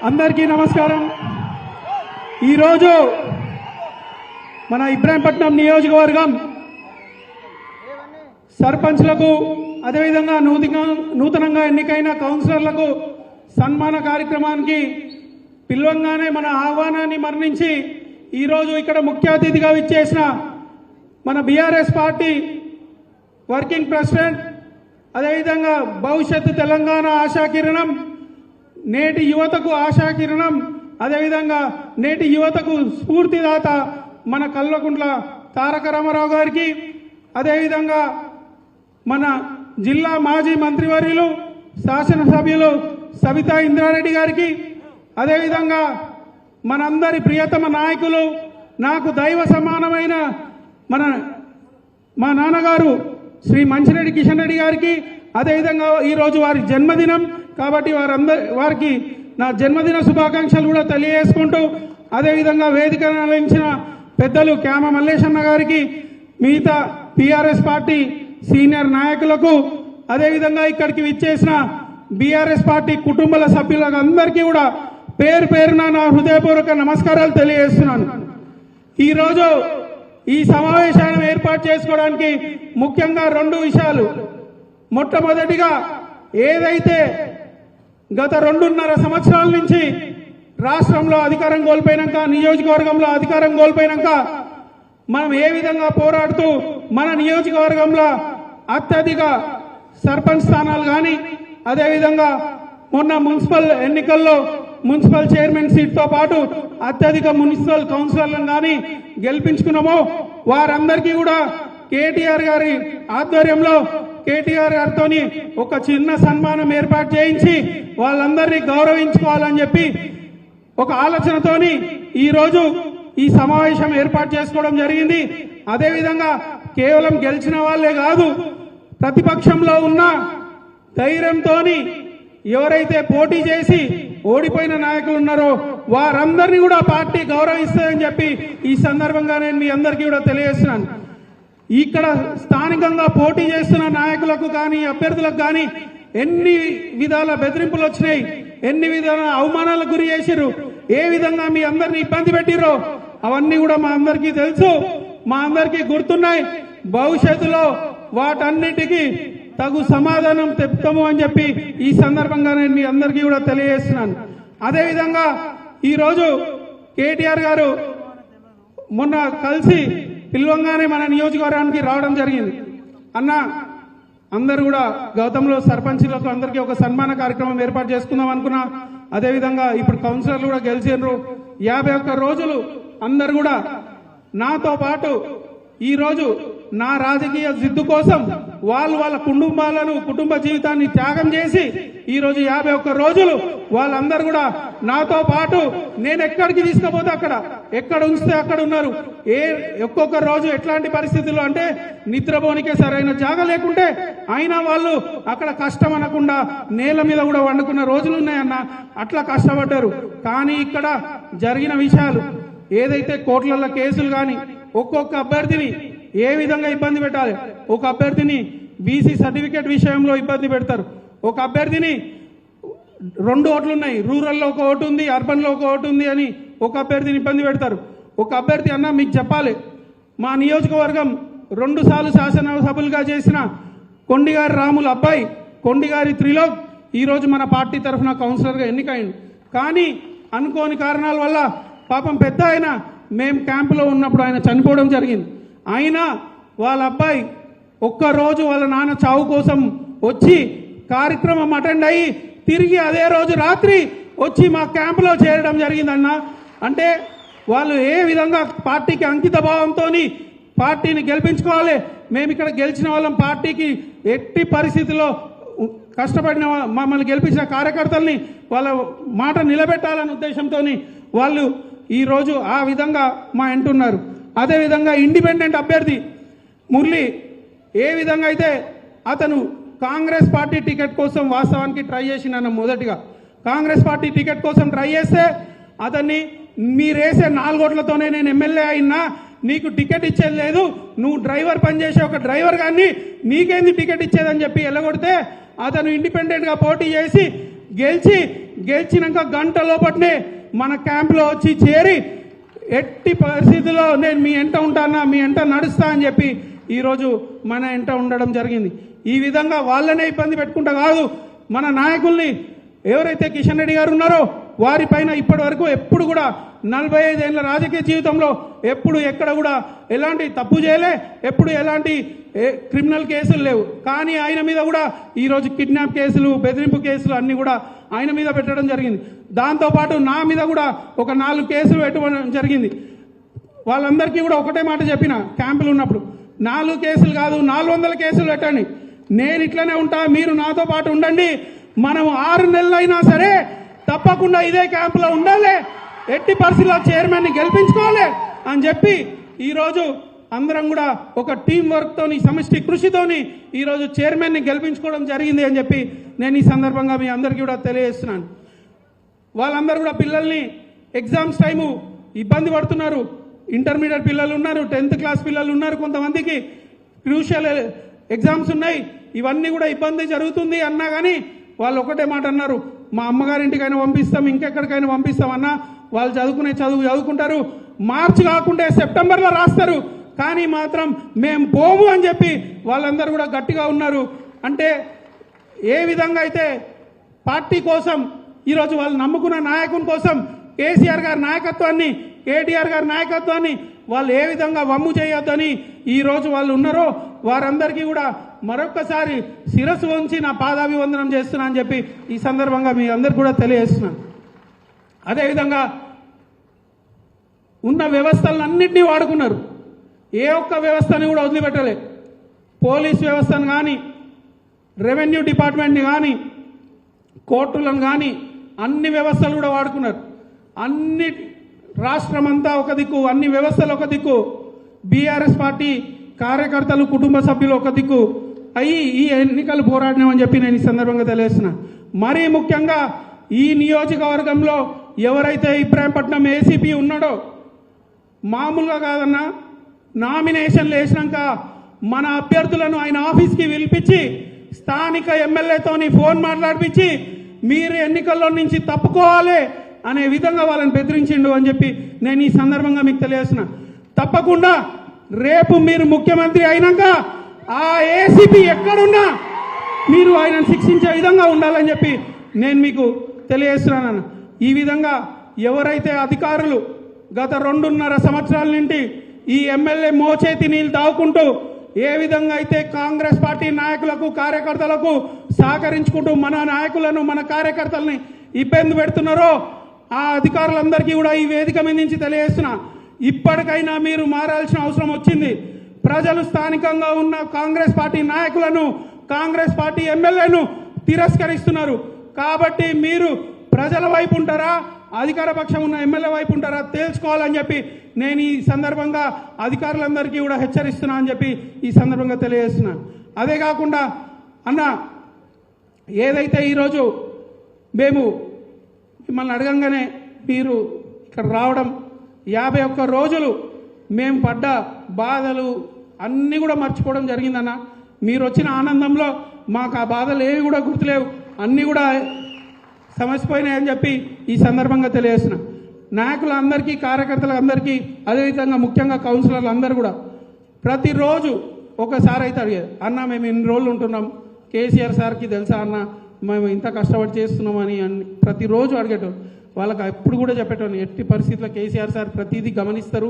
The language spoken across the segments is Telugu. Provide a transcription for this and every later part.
అందరికీ నమస్కారం। ఈరోజు మన ఇబ్రాహీంపట్నం నియోజకవర్గం సర్పంచ్లకు అదేవిధంగా నూతనంగా ఎన్నికైన కౌన్సిలర్లకు సన్మాన కార్యక్రమానికి పిలవంగానే మన ఆహ్వానాన్ని మన్నించి ఈరోజు ఇక్కడ ముఖ్య అతిథిగా విచ్చేసిన మన బీఆర్ఎస్ పార్టీ వర్కింగ్ ప్రెసిడెంట్ అదేవిధంగా భవిష్యత్తు తెలంగాణ ఆశాకిరణం, నేటి యువతకు ఆశాకిరణం, అదేవిధంగా నేటి యువతకు స్ఫూర్తిదాత మన కల్వకుంట్ల తారక రామారావు గారికి, అదేవిధంగా మన జిల్లా మాజీ మంత్రివర్యులు శాసనసభ్యులు సబితా ఇంద్రారెడ్డి గారికి, అదేవిధంగా మనందరి ప్రియతమ నాయకులు, నాకు దైవ సమానమైన మా నాన్నగారు శ్రీ మంచిరెడ్డి కిషన్ రెడ్డి గారికి, అదేవిధంగా ఈరోజు వారి జన్మదినం కాబట్టి వారికి నా జన్మదిన శుభాకాంక్షలు కూడా తెలియజేసుకుంటూ, అదేవిధంగా వేదికను అలంకరించిన పెద్దలు క్యామ మల్లేశన్న గారికి, మిగతా టీఆర్ఎస్ పార్టీ సీనియర్ నాయకులకు, అదేవిధంగా ఇక్కడికి విచ్చేసిన బీఆర్ఎస్ పార్టీ కుటుంబాల సభ్యులకు అందరికీ కూడా పేరు పేరున నా హృదయపూర్వక నమస్కారాలు తెలియజేస్తున్నాను। ఈరోజు ఈ సమావేశాన్ని ఏర్పాటు చేసుకోవడానికి ముఖ్యంగా రెండు విషయాలు। మొట్టమొదటిగా ఏదైతే గత 2.5 సంవత్సరాల నుంచి రాష్ట్రంలో అధికారం కోల్పోయినాక, నియోజకవర్గంలో అధికారం కోల్పోయినాక మనం ఏ విధంగా పోరాడుతూ మన నియోజకవర్గంలో అత్యధిక సర్పంచ్ స్థానాలు కానీ, అదేవిధంగా మొన్న మున్సిపల్ ఎన్నికల్లో మున్సిపల్ చైర్మన్ సీట్తో పాటు అత్యధిక మున్సిపల్ కౌన్సిలర్లను కానీ గెలిపించుకున్నామో వారందరికీ కూడా కేటీఆర్ గారి ఆధ్వర్యంలో కేటీఆర్ గారితో ఒక చిన్న సన్మానం ఏర్పాటు చేయించి వాళ్ళందరినీ గౌరవించుకోవాలని చెప్పి ఒక ఆలోచనతోని ఈరోజు ఈ సమావేశం ఏర్పాటు చేసుకోవడం జరిగింది। అదేవిధంగా కేవలం గెలిచిన వాళ్ళే కాదు, ప్రతిపక్షంలో ఉన్న ధైర్యంతో ఎవరైతే పోటీ చేసి ఓడిపోయిన నాయకులు ఉన్నారో వారందరినీ కూడా పార్టీ గౌరవిస్తుందని చెప్పి ఈ సందర్భంగా నేను మీ అందరికీ కూడా తెలియజేస్తున్నాను। ఇక్కడ స్థానికంగా పోటీ చేస్తున్న నాయకులకు కానీ, అభ్యర్థులకు కానీ ఎన్ని విధాల బెదిరింపులు వచ్చినాయి, ఎన్ని విధాల అవమానాలకు గురి చేసిరు, ఏ విధంగా మీ అందరినీ ఇబ్బంది పెట్టిరో అవన్నీ కూడా మా అందరికీ తెలుసు, మా అందరికీ గుర్తున్నాయి। భవిష్యత్తులో వాటన్నిటికీ తగు సమాధానం చెప్తాము అని చెప్పి ఈ సందర్భంగా నేను మీ అందరికీ కూడా తెలియజేస్తున్నాను। అదేవిధంగా ఈరోజు కేటీఆర్ గారు మొన్న కలిసి పిలవంగానే మన నియోజకవర్గానికి రావడం జరిగింది। అన్న అందరు కూడా గౌతంలో సర్పంచులకు అందరికీ ఒక సన్మాన కార్యక్రమం ఏర్పాటు చేసుకుందాం అనుకున్నా, అదేవిధంగా ఇప్పుడు కౌన్సిలర్లు కూడా గెలిచినారు। 51 రోజులు అందరు కూడా నాతో పాటు ఈరోజు నా రాజకీయ జిద్దు కోసం వాళ్ళ కుటుంబ జీవితాన్ని త్యాగం చేసి ఈరోజు 51 రోజులు వాళ్ళందరూ కూడా నాతో పాటు నేను ఎక్కడికి తీసుకుపోతే అక్కడ, ఎక్కడ ఉంచితే అక్కడ ఉన్నారు। ఒక్కొక్క రోజు ఎట్లాంటి పరిస్థితుల్లో అంటే నిద్రపోనికే సరైన జాగ లేకుంటే అయినా వాళ్ళు అక్కడ కష్టం అనకుండా నేల మీద కూడా వండుకున్న రోజులు ఉన్నాయన్న, అట్లా కష్టపడ్డారు। కానీ ఇక్కడ జరిగిన విషయాలు ఏదైతే కోర్టులలో కేసులు కానీ, ఒక్కొక్క అభ్యర్థిని ఏ విధంగా ఇబ్బంది పెట్టాలి, ఒక అభ్యర్థిని బీసీ సర్టిఫికేట్ విషయంలో ఇబ్బంది పెడతారు, ఒక అభ్యర్థిని 2 ఓట్లు ఉన్నాయి, రూరల్లో ఒక ఓటు ఉంది, అర్బన్లో ఒక ఓటు ఉంది అని ఒక అభ్యర్థిని ఇబ్బంది పెడతారు। ఒక అభ్యర్థి అన్న మీకు చెప్పాలి, మా నియోజకవర్గం 2 సార్లు శాసనసభ్యులుగా చేసిన కొండిగారి రాముల అబ్బాయి కొండిగారి త్రిలోక్ ఈరోజు మన పార్టీ తరఫున కౌన్సిలర్గా ఎన్నికైంది। కానీ అనుకోని కారణాల వల్ల పాపం పెద్ద ఆయన మేము క్యాంపులో ఉన్నప్పుడు ఆయన చనిపోవడం జరిగింది। అయినా వాళ్ళ అబ్బాయి ఒక్కరోజు వాళ్ళ నాన్న చావు కోసం వచ్చి కార్యక్రమం అటెండ్ అయ్యి తిరిగి అదే రోజు రాత్రి వచ్చి మా క్యాంపులో చేరడం జరిగిందన్న। అంటే వాళ్ళు ఏ విధంగా పార్టీకి అంకిత భావంతో పార్టీని గెలిపించుకోవాలి, మేము ఇక్కడ గెలిచిన వాళ్ళం పార్టీకి ఎట్టి పరిస్థితిలో కష్టపడిన మమ్మల్ని గెలిపించిన కార్యకర్తల్ని వాళ్ళ మాట నిలబెట్టాలనే ఉద్దేశంతో వాళ్ళు ఈరోజు ఆ విధంగా మా అంటున్నారు। అదేవిధంగా ఇండిపెండెంట్ అభ్యర్థి మురళి ఏ విధంగా అయితే అతను కాంగ్రెస్ పార్టీ టికెట్ కోసం వాస్తవానికి ట్రై చేసిన, మొదటిగా కాంగ్రెస్ పార్టీ టికెట్ కోసం ట్రై చేస్తే అతన్ని మీరేసే 4 ఓట్లతోనే నేను ఎమ్మెల్యే అయినా, నీకు టికెట్ ఇచ్చేది లేదు, నువ్వు డ్రైవర్ పనిచేసే ఒక డ్రైవర్ కానీ నీకేంది టికెట్ ఇచ్చేదని చెప్పి ఎల్లగొడితే అతను ఇండిపెండెంట్గా పోటీ చేసి గెలిచి గెలిచినాక గంట లోపట్నే మన క్యాంప్లో వచ్చి చేరి ఎట్టి పరిస్థితుల్లో నేను మీ ఎంట ఉంటానా, మీ ఎంట నడుస్తా అని చెప్పి ఈరోజు మన ఎంట ఉండడం జరిగింది. ఈ విధంగా వాళ్ళనే ఇబ్బంది పెట్టుకుంటా కాదు, మన నాయకుల్ని ఎవరైతే కిషన్ రెడ్డి గారు ఉన్నారో వారిపైన ఇప్పటి వరకు ఎప్పుడు కూడా 45 ఏళ్ల రాజకీయ జీవితంలో ఎప్పుడు ఎక్కడ కూడా ఎలాంటి తప్పు చేయలే, ఎప్పుడు ఎలాంటి క్రిమినల్ కేసులు లేవు. కానీ ఆయన మీద కూడా ఈరోజు కిడ్నాప్ కేసులు, బెదిరింపు కేసులు అన్నీ కూడా ఆయన మీద పెట్టడం జరిగింది. దాంతోపాటు నా మీద కూడా ఒక 4 కేసులు పెట్టడం జరిగింది. వాళ్ళందరికీ కూడా ఒకటే మాట చెప్పిన క్యాంపులు ఉన్నప్పుడు, 4 కేసులు కాదు 400 కేసులు పెట్టండి, నేను ఇట్లనే ఉంటా, మీరు నాతో పాటు ఉండండి, మనం 6 నెలలైనా సరే తప్పకుండా ఇదే క్యాంపులో ఉండాలి, ఎట్టి పరిస్థితుల్లో చైర్మన్ని గెలిపించుకోవాలి అని చెప్పి ఈరోజు అందరం కూడా ఒక టీం వర్క్తోని, సమిష్టి కృషితోని ఈరోజు చైర్మన్ని గెలిపించుకోవడం జరిగింది అని చెప్పి నేను ఈ సందర్భంగా మీ అందరికీ కూడా తెలియజేస్తున్నాను. వాళ్ళందరూ కూడా పిల్లల్ని ఎగ్జామ్స్ టైము ఇబ్బంది పడుతున్నారు. ఇంటర్మీడియట్ పిల్లలు ఉన్నారు, 10th క్లాస్ పిల్లలు ఉన్నారు, కొంతమందికి క్రూషియల్ ఎగ్జామ్స్ ఉన్నాయి. ఇవన్నీ కూడా ఇబ్బంది జరుగుతుంది అన్నా కానీ వాళ్ళు ఒకటే మాట అన్నారు, మా అమ్మగారింటికైనా పంపిస్తాం, ఇంకెక్కడికైనా పంపిస్తాం అన్నా, వాళ్ళు చదువుకునే చదువు చదువుకుంటారు, మార్చి కాకుంటే సెప్టెంబర్లో రాస్తారు, కానీ మాత్రం మేము పోము అని చెప్పి వాళ్ళందరూ కూడా గట్టిగా ఉన్నారు. అంటే ఏ విధంగా అయితే పార్టీ కోసం ఈరోజు వాళ్ళు నమ్ముకున్న నాయకుని కోసం కేసీఆర్ గారి నాయకత్వాన్ని, కేటీఆర్ గారి నాయకత్వాన్ని వాళ్ళు ఏ విధంగా వమ్ము చేయొద్దని ఈరోజు వాళ్ళు ఉన్నారో వారందరికీ కూడా మరొక్కసారి శిరస్సు వంచి నా పాదాభివందనం చేస్తున్నా అని చెప్పి ఈ సందర్భంగా మీ అందరికీ కూడా తెలియజేస్తున్నాను. అదేవిధంగా ఉన్న వ్యవస్థలన్నింటినీ వాడుకున్నారు, ఏ ఒక్క వ్యవస్థని కూడా వదిలిపెట్టలే. పోలీస్ వ్యవస్థను కానీ, రెవెన్యూ డిపార్ట్మెంట్ని కానీ, కోర్టులను కానీ అన్ని వ్యవస్థలు కూడా వాడుకున్నారు. అన్ని రాష్ట్రం అంతా ఒక దిక్కు, అన్ని వ్యవస్థలు ఒక దిక్కు, బీఆర్ఎస్ పార్టీ కార్యకర్తలు, కుటుంబ సభ్యులు ఒక దిక్కు అయ్యి ఈ ఎన్నికలు పోరాడినామని చెప్పి నేను ఈ సందర్భంగా తెలియజేస్తున్నా. మరీ ముఖ్యంగా ఈ నియోజకవర్గంలో ఎవరైతే ఇబ్రాహీంపట్నం ఏసీపీ ఉన్నాడో మామూలుగా కాదన్నా, నామినేషన్లు వేసినాక మన అభ్యర్థులను ఆయన ఆఫీస్కి పిలిపించి స్థానిక ఎమ్మెల్యేతోని ఫోన్ మాట్లాడిపించి మీరు ఎన్నికల్లో నుంచి తప్పుకోవాలి అనే విధంగా వాళ్ళని బెదిరించిండు అని చెప్పి నేను ఈ సందర్భంగా మీకు తెలియజేస్తున్నా. తప్పకుండా రేపు మీరు ముఖ్యమంత్రి అయినాక ఆ ఏసీపీ ఎక్కడున్నా మీరు ఆయనను శిక్షించే విధంగా ఉండాలని చెప్పి నేను మీకు తెలియజేస్తున్నాను. ఈ విధంగా ఎవరైతే అధికారులు గత 2.5 సంవత్సరాల నుండి ఈ ఎమ్మెల్యే మోచేతి నీళ్ళు తాగుకుంటూ ఏ విధంగా అయితే కాంగ్రెస్ పార్టీ నాయకులకు, కార్యకర్తలకు సహకరించుకుంటూ మన నాయకులను, మన కార్యకర్తల్ని ఇబ్బంది పెడుతున్నారో ఆ అధికారులందరికీ కూడా ఈ వేదిక మీద నుంచి తెలియజేస్తున్నా, ఇప్పటికైనా మీరు మారాల్సిన అవసరం వచ్చింది. ప్రజలు స్థానికంగా ఉన్న కాంగ్రెస్ పార్టీ నాయకులను, కాంగ్రెస్ పార్టీ ఎమ్మెల్యేను తిరస్కరిస్తున్నారు. కాబట్టి మీరు ప్రజల వైపు ఉంటారా, అధికార పక్షం ఉన్న ఎమ్మెల్యే వైపు ఉంటారా తేల్చుకోవాలని చెప్పి నేను ఈ సందర్భంగా అధికారులందరికీ కూడా హెచ్చరిస్తున్నా అని చెప్పి ఈ సందర్భంగా తెలియజేస్తున్నాను. అదే కాకుండా అన్న, ఏదైతే ఈరోజు మేము మిమ్మల్ని అడగంగానే మీరు ఇక్కడ రావడం, 51 రోజులు మేము పడ్డ బాధలు అన్నీ కూడా మర్చిపోవడం జరిగిందన్న. మీరు వచ్చిన ఆనందంలో మాకు ఆ బాధలు ఏవి కూడా గుర్తులేవు, అన్నీ కూడా సమసిపోయినాయని చెప్పి ఈ సందర్భంగా తెలియజేస్తున్నా. నాయకులందరికీ, కార్యకర్తలందరికీ, అదేవిధంగా ముఖ్యంగా కౌన్సిలర్లు అందరూ కూడా ప్రతిరోజు ఒకసారి అయితే అడిగేది, అన్న మేము ఇన్ని రోజులు ఉంటున్నాం, కేసీఆర్ సార్కి తెలుసా అన్న మేము ఇంత కష్టపడి చేస్తున్నామని ప్రతిరోజు అడిగేటోళ్ళు. వాళ్ళకి ఎప్పుడు కూడా చెప్పేటోళ్ళు, ఎట్టి పరిస్థితుల్లో కేసీఆర్ సార్ ప్రతిదీ గమనిస్తారు,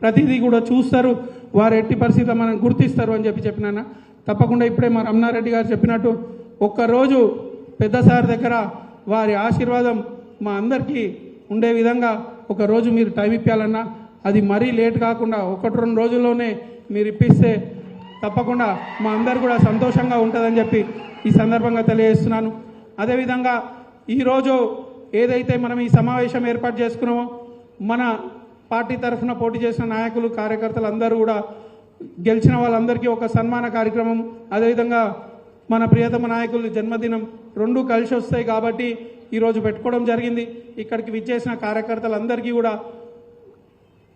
ప్రతిదీ కూడా చూస్తారు, వారు ఎట్టి పరిస్థితుల్లో మనం గుర్తిస్తారు అని చెప్పినాను. తప్పకుండా ఇప్పుడే మా రమణారెడ్డి గారు చెప్పినట్టు ఒక్కరోజు పెద్ద సార్ దగ్గర వారి ఆశీర్వాదం మా అందరికీ ఉండే విధంగా ఒకరోజు మీరు టైం ఇప్పాలన్నా, అది మరీ లేట్ కాకుండా 1-2 రోజుల్లోనే మీరు ఇప్పిస్తే తప్పకుండా మా అందరు కూడా సంతోషంగా ఉంటుందని చెప్పి ఈ సందర్భంగా తెలియజేస్తున్నాను. అదేవిధంగా ఈరోజు ఏదైతే మనం ఈ సమావేశం ఏర్పాటు చేసుకున్నామో, మన పార్టీ తరఫున పోటీ చేసిన నాయకులు, కార్యకర్తలు అందరూ కూడా గెలిచిన వాళ్ళందరికీ ఒక సన్మాన కార్యక్రమం, అదేవిధంగా మన ప్రియతమ నాయకులు జన్మదినం 2 కలిసి వస్తాయి కాబట్టి ఈరోజు పెట్టుకోవడం జరిగింది. ఇక్కడికి విచ్చేసిన కార్యకర్తలందరికీ కూడా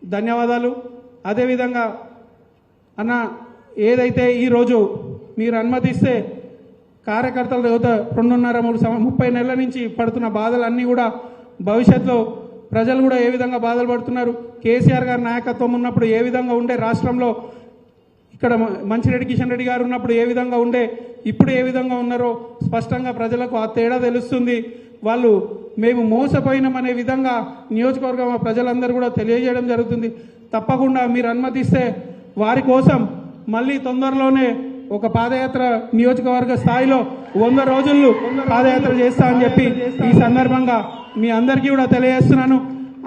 ధన్యవాదాలు. అదేవిధంగా అన్న, ఏదైతే ఈరోజు మీరు అనుమతిస్తే కార్యకర్తల యువత 2.5-3 నెలల నుంచి పడుతున్న బాధలన్నీ కూడా భవిష్యత్తులో ప్రజలు కూడా ఏ విధంగా బాధలు పడుతున్నారు, కేసీఆర్ గారి నాయకత్వం ఉన్నప్పుడు ఏ విధంగా ఉండే రాష్ట్రంలో, ఇక్కడ మంచిరెడ్డి కిషన్ రెడ్డి గారు ఉన్నప్పుడు ఏ విధంగా ఉండే, ఇప్పుడు ఏ విధంగా ఉన్నారో స్పష్టంగా ప్రజలకు ఆ తేడా తెలుస్తుంది. వాళ్ళు మేము మోసపోయినామనే విధంగా నియోజకవర్గం ప్రజలందరూ కూడా తెలియజేయడం జరుగుతుంది. తప్పకుండా మీరు అనుమతిస్తే వారి కోసం మళ్ళీ తొందరలోనే ఒక పాదయాత్ర నియోజకవర్గ స్థాయిలో 100 రోజులు పాదయాత్ర చేస్తా అని చెప్పి ఈ సందర్భంగా మీ అందరికీ కూడా తెలియజేస్తున్నాను.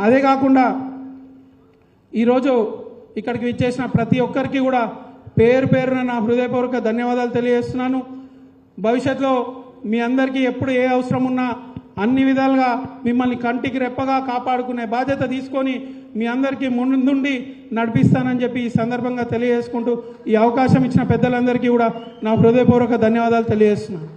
అదే కాకుండా ఈరోజు ఇక్కడికి విచ్చేసిన ప్రతి ఒక్కరికి కూడా పేరు పేరున నా హృదయపూర్వక ధన్యవాదాలు తెలియజేస్తున్నాను. భవిష్యత్తులో మీ అందరికీ ఎప్పుడు ఏ అవసరం ఉన్నా అన్ని విధాలుగా మిమ్మల్ని కంటికి రెప్పగా కాపాడుకునే బాధ్యత తీసుకొని మీ అందరికీ ముందుండి నడిపిస్తానని చెప్పి ఈ సందర్భంగా తెలియజేసుకుంటూ ఈ అవకాశం ఇచ్చిన పెద్దలందరికీ కూడా నా హృదయపూర్వక ధన్యవాదాలు తెలియజేస్తున్నాను.